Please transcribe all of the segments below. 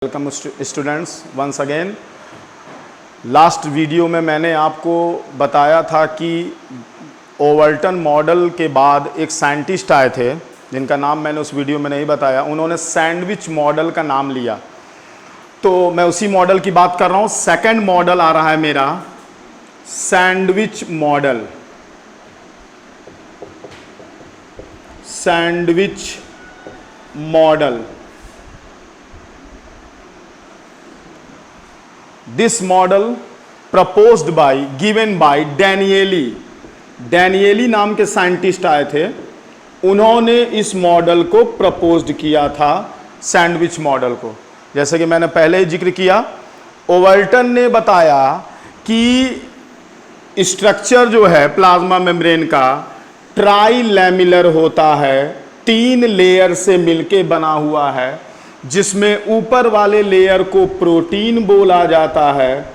Welcome students once again. Last video में मैंने आपको बताया था कि ओवल्टन मॉडल के बाद एक साइंटिस्ट आए थे जिनका नाम मैंने उस वीडियो में नहीं बताया। उन्होंने सैंडविच मॉडल का नाम लिया, तो मैं उसी मॉडल की बात कर रहा हूँ। सेकंड मॉडल आ रहा है मेरा sandwich model. Sandwich model, this model proposed by given by Danielli. Danielli नाम के साइंटिस्ट आए थे, उन्होंने इस मॉडल को प्रपोज्ड किया था, सैंडविच मॉडल को। जैसे कि मैंने पहले ही जिक्र किया, ओवल्टन ने बताया कि स्ट्रक्चर जो है प्लाज्मा मेम्ब्रेन का ट्राइलैमिलर होता है, 3 लेयर से मिलके बना हुआ है, जिसमें ऊपर वाले लेयर को प्रोटीन बोला जाता है,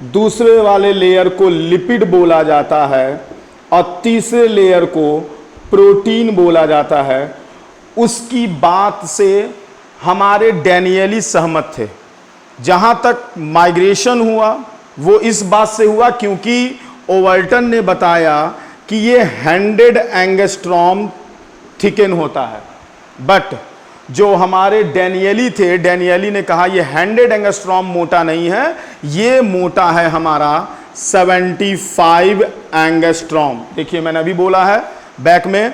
दूसरे वाले लेयर को लिपिड बोला जाता है और तीसरे लेयर को प्रोटीन बोला जाता है। उसकी बात से हमारे डैनियली सहमत थे। जहां तक माइग्रेशन हुआ वो इस बात से हुआ क्योंकि ओवल्टन ने बताया कि ये 100 एंगस्ट्रॉम थिकन होता है, बट जो हमारे डैनियली थे, डैनियली ने कहा ये 100 एंगस्ट्रॉम मोटा नहीं है, ये मोटा है हमारा 75 एंगस्ट्रॉम। देखिए मैंने अभी बोला है बैक में,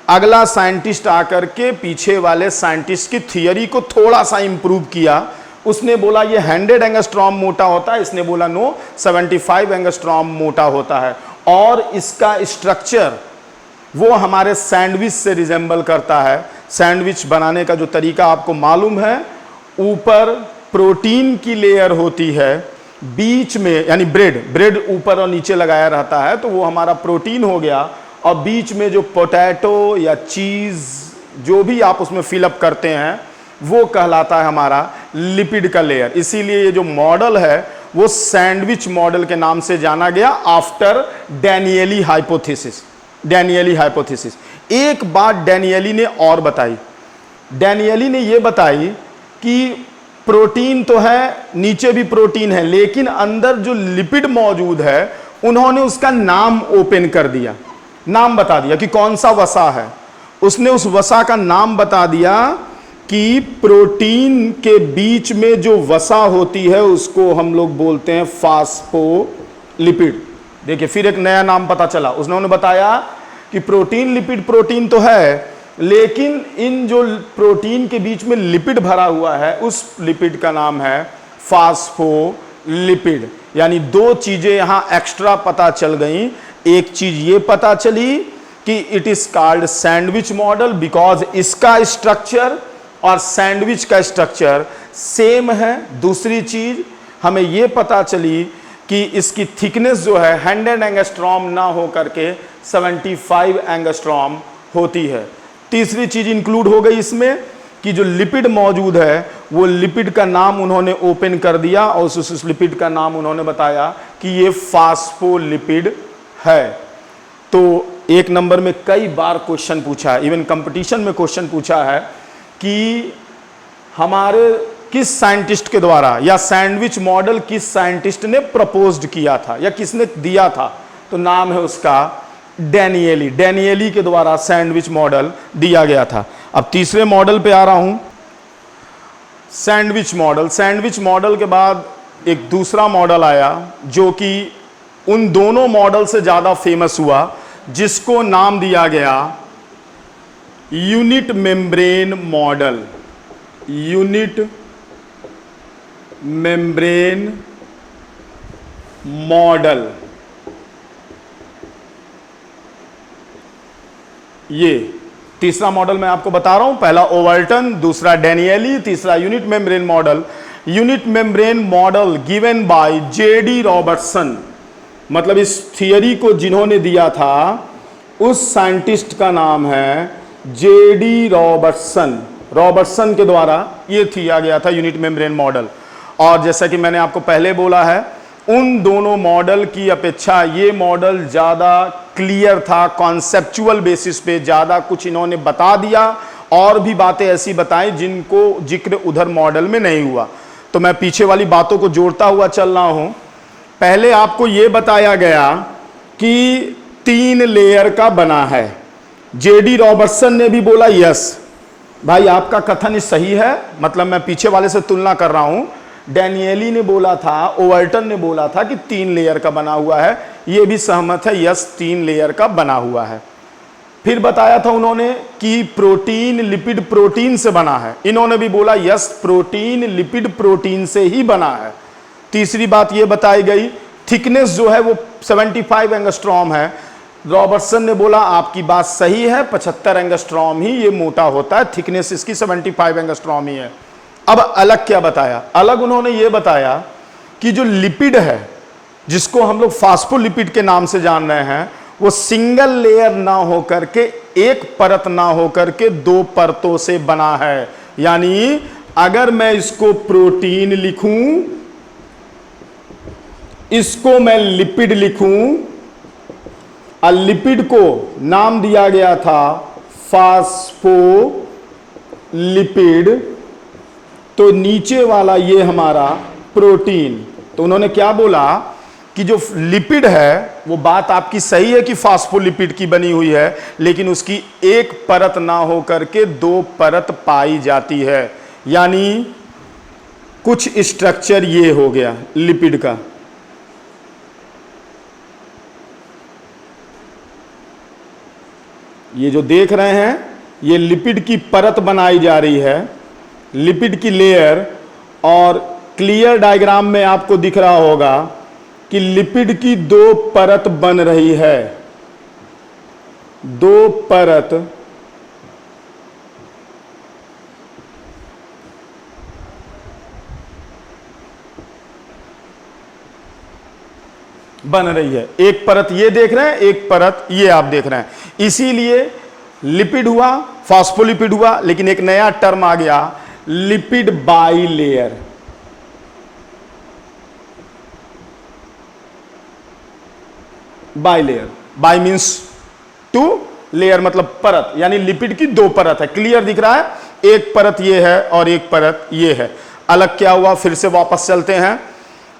अगला साइंटिस्ट आकर के पीछे वाले साइंटिस्ट की थियरी को थोड़ा सा इंप्रूव किया। उसने बोला ये 100 एंगस्ट्रॉम मोटा होता है, इसने बोला नो 75 एंगस्ट्रॉम मोटा होता है। और इसका स्ट्रक्चर वो हमारे सैंडविच से रिजेंबल करता है। सैंडविच बनाने का जो तरीका आपको मालूम है, ऊपर प्रोटीन की लेयर होती है, बीच में यानी ब्रेड ऊपर और नीचे लगाया रहता है, तो वो हमारा प्रोटीन हो गया, और बीच में जो पोटैटो या चीज़ जो भी आप उसमें फिलअप करते हैं वो कहलाता है हमारा लिपिड का लेयर। इसीलिए ये जो मॉडल है वो सैंडविच मॉडल के नाम से जाना गया आफ्टर डैनियली हाइपोथेसिस। डैनियली हाइपोथेसिस। एक बात डैनियली ने और बताई, डैनियली ने यह बताई कि प्रोटीन तो है, नीचे भी प्रोटीन है, लेकिन अंदर जो लिपिड मौजूद है उन्होंने उसका नाम ओपन कर दिया, नाम बता दिया कि कौन सा वसा है। उसने उस वसा का नाम बता दिया कि प्रोटीन के बीच में जो वसा होती है उसको हम लोग बोलते हैं फास्फोलिपिड। देखिए फिर एक नया नाम पता चला। उन्होंने बताया कि प्रोटीन लिपिड, प्रोटीन तो है, लेकिन इन जो प्रोटीन के बीच में लिपिड भरा हुआ है उस लिपिड का नाम है फास्फोलिपिड। यानी 2 चीजें यहां एक्स्ट्रा पता चल गई। एक चीज ये पता चली कि it is called sandwich model because इसका स्ट्रक्चर और सैंडविच का स्ट्रक्चर सेम है। दूसरी चीज हमें यह पता चली कि इसकी थिकनेस जो है 100 एंगस्ट्रॉम ना हो करके 75 एंगस्ट्रॉम होती है। तीसरी चीज इंक्लूड हो गई इसमें कि जो लिपिड मौजूद है वो लिपिड का नाम उन्होंने ओपन कर दिया और उस लिपिड का नाम उन्होंने बताया कि ये फास्फोलिपिड है। तो 1 नंबर में कई बार क्वेश्चन पूछा है, इवन कंपटीशन में क्वेश्चन पूछा है कि हमारे किस साइंटिस्ट के द्वारा या सैंडविच मॉडल किस साइंटिस्ट ने प्रपोज्ड किया था या किसने दिया था, तो नाम है उसका डैनियली। डैनियली के द्वारा सैंडविच मॉडल दिया गया था। अब तीसरे मॉडल पे आ रहा हूं, सैंडविच मॉडल। सैंडविच मॉडल के बाद एक दूसरा मॉडल आया जो कि उन दोनों मॉडल से ज्यादा फेमस हुआ, जिसको नाम दिया गया unit membrane model. Unit membrane model. ये तीसरा मॉडल मैं आपको बता रहा हूं, पहला ओवल्टन, दूसरा डैनियली, तीसरा unit membrane model. Unit membrane model given by JD Robertson, मतलब इस थियरी को जिन्होंने दिया था उस साइंटिस्ट का नाम है जेडी रॉबर्टसन। रॉबर्टसन के द्वारा ये दिया गया था यूनिट मेम्ब्रेन मॉडल। और जैसा कि मैंने आपको पहले बोला है, उन दोनों मॉडल की अपेक्षा ये मॉडल ज़्यादा क्लियर था, कॉन्सेप्चुअल बेसिस पे ज़्यादा कुछ इन्होंने बता दिया और भी बातें ऐसी बताई जिनको जिक्र उधर मॉडल में नहीं हुआ। तो मैं पीछे वाली बातों को जोड़ता हुआ चल रहा हूं। पहले आपको यह बताया गया कि 3 लेयर का बना है। जेडी रॉबर्टसन ने भी बोला यस भाई आपका कथन सही है, मतलब मैं पीछे वाले से तुलना कर रहा हूं। डैनियली ने बोला था, ओवल्टन ने बोला था कि 3 लेयर का बना हुआ है, ये भी सहमत है, यस 3 लेयर का बना हुआ है। फिर बताया था उन्होंने कि प्रोटीन लिपिड प्रोटीन से बना है, इन्होंने भी बोला यस प्रोटीन लिपिड प्रोटीन से ही बना है। तीसरी बात ये बताई गई थिकनेस जो है वो 75 एंगस्ट्रॉम है। रॉबर्टसन ने बोला आपकी बात सही है, 75 एंगस्ट्रॉम ही ये मोटा होता है, थिकनेस इसकी 75 एंगस्ट्रॉम ही है। अब अलग क्या बताया? अलग उन्होंने ये बताया कि जो लिपिड है जिसको हम लोग फास्फोलिपिड के नाम से जान रहे हैं, वो सिंगल लेयर ना होकर के, एक परत ना होकर के 2 परतों से बना है। यानी अगर मैं इसको प्रोटीन लिखूं, इसको मैं लिपिड लिखूं, और लिपिड को नाम दिया गया था फास्फोलिपिड, तो नीचे वाला ये हमारा प्रोटीन। तो उन्होंने क्या बोला कि जो लिपिड है वो बात आपकी सही है कि फास्फोलिपिड की बनी हुई है, लेकिन उसकी एक परत ना होकर के 2 परत पाई जाती है। यानी कुछ स्ट्रक्चर ये हो गया लिपिड का। ये जो देख रहे हैं ये लिपिड की परत बनाई जा रही है, लिपिड की लेयर। और क्लियर डायग्राम में आपको दिख रहा होगा कि लिपिड की 2 परत बन रही है, 2 परत बन रही है। एक परत ये देख रहे हैं, एक परत ये आप देख रहे हैं। इसीलिए लिपिड हुआ, फास्फोलिपिड हुआ, लेकिन एक नया टर्म आ गया lipid by layer. By layer, by means 2, layer मतलब परत, यानी लिपिड की 2 परत है। क्लियर दिख रहा है? एक परत ये है और एक परत ये है। अलग क्या हुआ? फिर से वापस चलते हैं।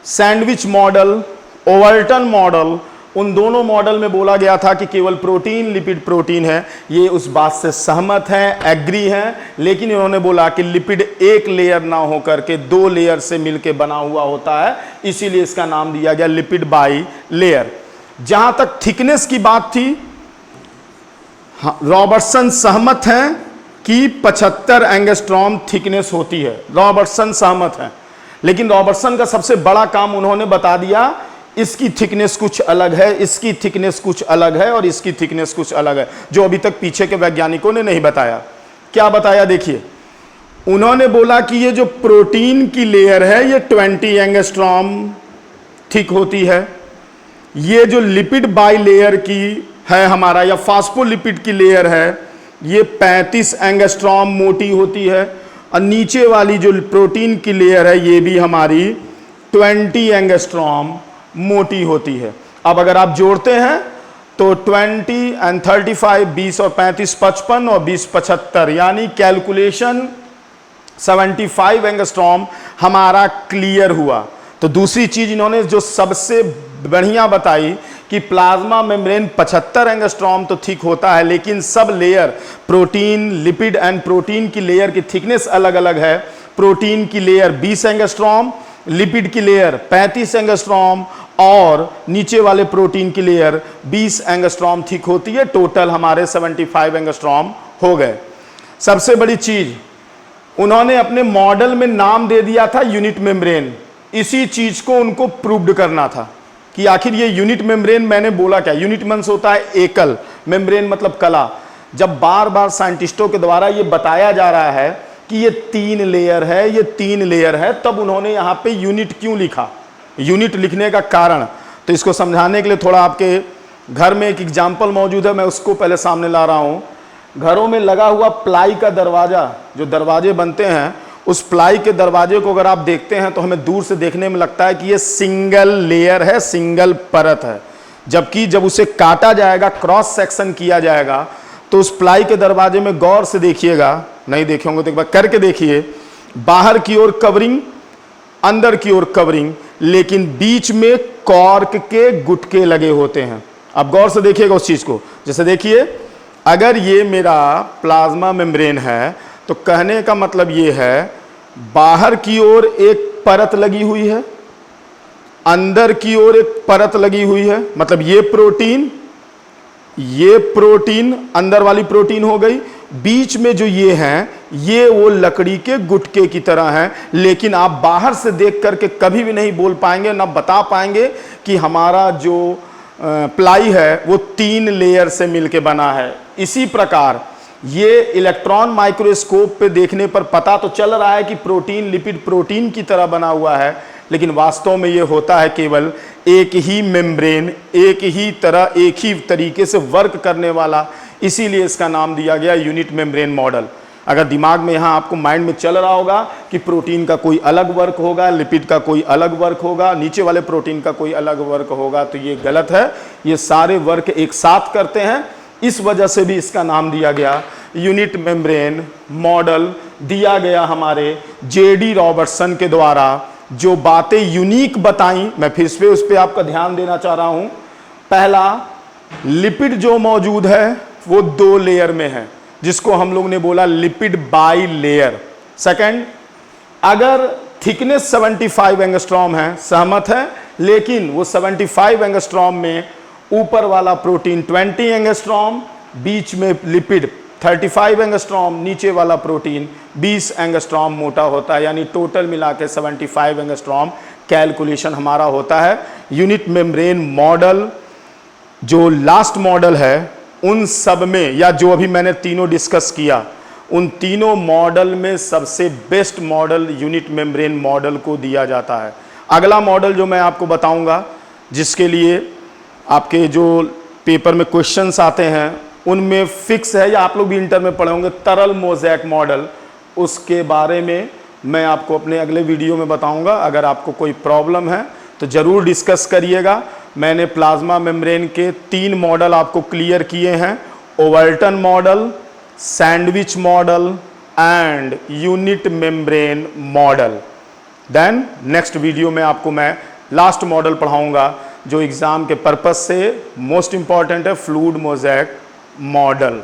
सैंडविच मॉडल, ओवल्टन मॉडल, उन दोनों मॉडल में बोला गया था कि केवल प्रोटीन लिपिड प्रोटीन है। ये उस बात से सहमत हैं, एग्री हैं, लेकिन इन्होंने बोला कि लिपिड एक लेयर ना होकर के 2 लेयर से मिलकर बना हुआ होता है, इसीलिए इसका नाम दिया गया लिपिड बाई लेयर। जहां तक थिकनेस की बात थी, रॉबर्टसन सहमत हैं कि 75 एंगस्ट्रॉम थिकनेस होती है, रॉबर्टसन सहमत हैं। लेकिन रॉबर्टसन का सबसे बड़ा काम उन्होंने बता दिया इसकी थिकनेस कुछ अलग है, इसकी थिकनेस कुछ अलग है और इसकी थिकनेस कुछ अलग है, जो अभी तक पीछे के वैज्ञानिकों ने नहीं बताया। क्या बताया? देखिए, उन्होंने बोला कि ये जो प्रोटीन की लेयर है ये 20 एंगस्ट्रॉम थिक होती है, ये जो लिपिड बाई लेयर की है हमारा या फास्फोलिपिड की लेयर है ये 35 एंगस्ट्रॉम मोटी होती है, और नीचे वाली जो प्रोटीन की लेयर है ये भी हमारी 20 एंगस्ट्रॉम मोटी होती है। अब अगर आप जोड़ते हैं तो 20 एंड 35, 20 और 35 55 और 20 75, यानी कैलकुलेशन 75 एंगस्ट्रॉम हमारा क्लियर हुआ। तो दूसरी चीज इन्होंने जो सबसे बढ़िया बताई कि प्लाज्मा मेम्ब्रेन 75 एंगस्ट्रॉम तो थिक होता है, लेकिन sub layer protein lipid and protein की लेयर की थिकनेस अलग अलग है। प्रोटीन की लेयर 20 एंगस्ट्रॉम, लिपिड की लेयर 35 एंगस्ट्रॉम और नीचे वाले प्रोटीन की लेयर 20 एंगस्ट्रॉम थिक होती है। टोटल हमारे 75 एंगस्ट्रॉम हो गए। सबसे बड़ी चीज उन्होंने अपने मॉडल में नाम दे दिया था यूनिट मेम्ब्रेन। इसी चीज को उनको प्रूव्ड करना था कि आखिर ये यूनिट मेम्ब्रेन, मैंने बोला क्या, यूनिट मींस होता है एकल, मेम्ब्रेन मतलब कला। जब बार बार साइंटिस्टों के द्वारा ये बताया जा रहा है कि ये 3 लेयर है, ये 3 लेयर है, तब उन्होंने यहाँ पे यूनिट क्यों लिखा, यूनिट लिखने का कारण। तो इसको समझाने के लिए थोड़ा आपके घर में एक एग्जाम्पल मौजूद है, मैं उसको पहले सामने ला रहा हूँ। घरों में लगा हुआ प्लाई का दरवाजा, जो दरवाजे बनते हैं, उस प्लाई के दरवाजे को अगर आप देखते हैं तो हमें दूर से देखने में लगता है कि ये सिंगल लेयर है, सिंगल परत है, जबकि जब उसे काटा जाएगा, क्रॉस सेक्शन किया जाएगा, तो उस प्लाई के दरवाजे में गौर से देखिएगा, नहीं देखे होंगे तो एक बार करके देखिए, बाहर की ओर कवरिंग, अंदर की ओर कवरिंग, लेकिन बीच में कॉर्क के गुटके लगे होते हैं। अब गौर से देखिएगा उस चीज को। जैसे देखिए, अगर ये मेरा प्लाज्मा मेम्ब्रेन है तो कहने का मतलब ये है बाहर की ओर एक परत लगी हुई है, अंदर की ओर एक परत लगी हुई है, मतलब ये प्रोटीन अंदर वाली प्रोटीन हो गई, बीच में जो ये हैं ये वो लकड़ी के गुटके की तरह हैं। लेकिन आप बाहर से देख करके कभी भी नहीं बोल पाएंगे, ना बता पाएंगे कि हमारा जो प्लाई है वो 3 लेयर से मिलके बना है। इसी प्रकार ये इलेक्ट्रॉन माइक्रोस्कोप पे देखने पर पता तो चल रहा है कि प्रोटीन लिपिड प्रोटीन की तरह बना हुआ है, लेकिन वास्तव में ये होता है केवल एक ही मेम्ब्रेन, एक ही तरह, एक ही तरीके से वर्क करने वाला। इसीलिए इसका नाम दिया गया यूनिट मेम्ब्रेन मॉडल। अगर दिमाग में यहाँ आपको माइंड में चल रहा होगा कि प्रोटीन का कोई अलग वर्क होगा, लिपिड का कोई अलग वर्क होगा, नीचे वाले प्रोटीन का कोई अलग वर्क होगा, तो ये गलत है। ये सारे वर्क एक साथ करते हैं, इस वजह से भी इसका नाम दिया गया यूनिट मेम्ब्रेन मॉडल। दिया गया हमारे जेडी रॉबर्टसन के द्वारा। जो बातें यूनिक बताई, मैं फिर से उस पर आपका ध्यान देना चाह रहा हूं। पहला, लिपिड जो मौजूद है वो 2 लेयर में है, जिसको हम लोग ने बोला लिपिड बाई लेयर। सेकंड, अगर थिकनेस 75 एंगस्ट्रॉम है, सहमत है, लेकिन वो 75 एंगस्ट्रॉम में ऊपर वाला प्रोटीन 20 एंगस्ट्रॉम, बीच में लिपिड 35 एंगस्ट्रॉम, नीचे वाला प्रोटीन 20 एंगस्ट्रॉम मोटा होता है, यानी टोटल मिला के 75 एंगस्ट्रॉम कैलकुलेशन हमारा होता है। यूनिट मेम्ब्रेन मॉडल जो लास्ट मॉडल है उन सब में, या जो अभी मैंने तीनों डिस्कस किया, उन तीनों मॉडल में सबसे best model unit membrane model को दिया जाता है। अगला मॉडल जो मैं आपको बताऊंगा, जिसके लिए आपके जो पेपर में क्वेश्चंस आते हैं उनमें फिक्स है, या आप लोग भी इंटर में पढ़े होंगे, तरल मोज़ेक मॉडल, उसके बारे में मैं आपको अपने अगले वीडियो में बताऊंगा। अगर आपको कोई प्रॉब्लम है तो ज़रूर डिस्कस करिएगा। मैंने प्लाज्मा मेम्ब्रेन के 3 मॉडल आपको क्लियर किए हैं, Overton model, sandwich model and unit membrane model. Then next video में आपको मैं लास्ट मॉडल पढ़ाऊंगा जो एग्ज़ाम के पर्पस से मोस्ट इंपॉर्टेंट है, फ्लूइड मोज़ेक मॉडल।